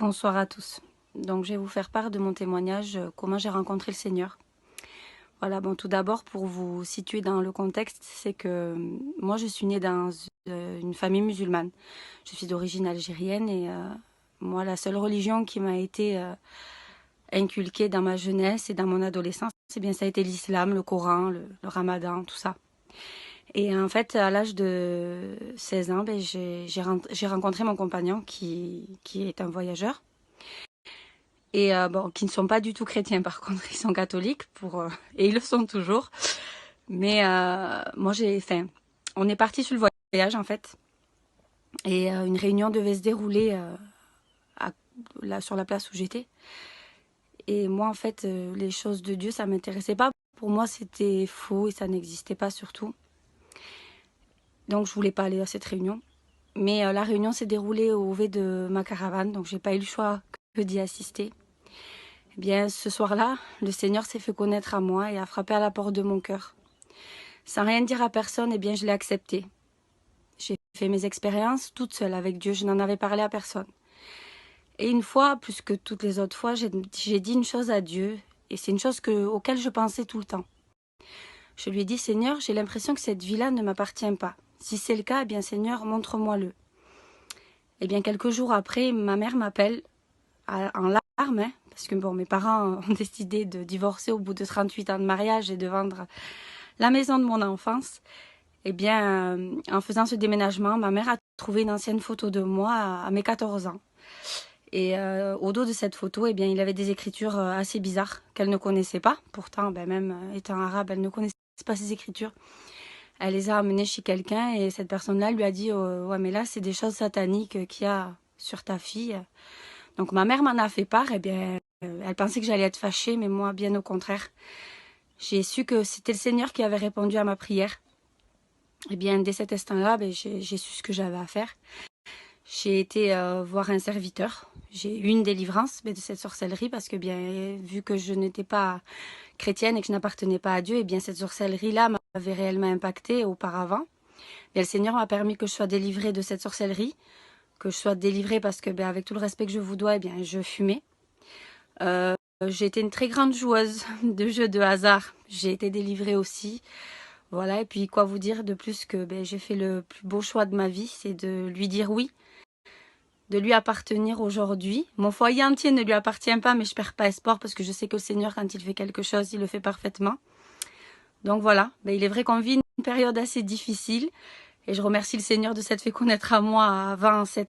Bonsoir à tous. Donc je vais vous faire part de mon témoignage, comment j'ai rencontré le Seigneur. Voilà, bon, tout d'abord pour vous situer dans le contexte, c'est que moi je suis née dans une famille musulmane. Je suis d'origine algérienne et moi la seule religion qui m'a été inculquée dans ma jeunesse et dans mon adolescence, c'est bien ça a été l'islam, le Coran, le ramadan, tout ça. Et en fait, à l'âge de 16 ans, ben, j'ai rencontré mon compagnon qui est un voyageur. Et bon, qui ne sont pas du tout chrétiens par contre, ils sont catholiques et ils le sont toujours. Mais moi on est parti sur le voyage en fait, et une réunion devait se dérouler là sur la place où j'étais. Et moi en fait, les choses de Dieu ça m'intéressait pas. Pour moi c'était faux et ça n'existait pas surtout. Donc je voulais pas aller à cette réunion. Mais la réunion s'est déroulée au V de ma caravane, donc j'ai pas eu le choix que d'y assister. Eh bien, ce soir-là, le Seigneur s'est fait connaître à moi et a frappé à la porte de mon cœur. Sans rien dire à personne, eh bien, je l'ai accepté. J'ai fait mes expériences toute seule avec Dieu, je n'en avais parlé à personne. Et une fois, plus que toutes les autres fois, j'ai dit une chose à Dieu, et c'est une chose auquel je pensais tout le temps. Je lui ai dit, Seigneur, j'ai l'impression que cette vie-là ne m'appartient pas. Si c'est le cas, eh bien, Seigneur, montre-moi-le. Eh bien, quelques jours après, ma mère m'appelle en larmes, hein, parce que bon, mes parents ont décidé de divorcer au bout de 38 ans de mariage et de vendre la maison de mon enfance. Eh bien, en faisant ce déménagement, ma mère a trouvé une ancienne photo de moi à mes 14 ans. Et au dos de cette photo, eh bien, il avait des écritures assez bizarres qu'elle ne connaissait pas. Pourtant, ben, même étant arabe, elle ne connaissait pas ces écritures. Elle les a amenées chez quelqu'un et cette personne-là lui a dit ouais, mais là, c'est des choses sataniques qu'il y a sur ta fille. Donc ma mère m'en a fait part. Eh bien, elle pensait que j'allais être fâchée, mais moi, bien au contraire. J'ai su que c'était le Seigneur qui avait répondu à ma prière. Eh bien, dès cet instant-là, ben, j'ai su ce que j'avais à faire. J'ai été voir un serviteur. J'ai eu une délivrance de cette sorcellerie parce que, bien, vu que je n'étais pas chrétienne et que je n'appartenais pas à Dieu, eh bien, cette sorcellerie-là m'avait réellement impactée auparavant. Bien, le Seigneur m'a permis que je sois délivrée de cette sorcellerie, que je sois délivrée parce que, ben, avec tout le respect que je vous dois, eh bien, je fumais. J'ai été une très grande joueuse de jeux de hasard. J'ai été délivrée aussi. Voilà, et puis quoi vous dire de plus que ben, j'ai fait le plus beau choix de ma vie, c'est de lui dire oui, de lui appartenir aujourd'hui. Mon foyer entier ne lui appartient pas, mais je perds pas espoir parce que je sais que le Seigneur, quand il fait quelque chose, il le fait parfaitement. Donc voilà, ben, il est vrai qu'on vit une période assez difficile et je remercie le Seigneur de s'être fait connaître à moi avant cette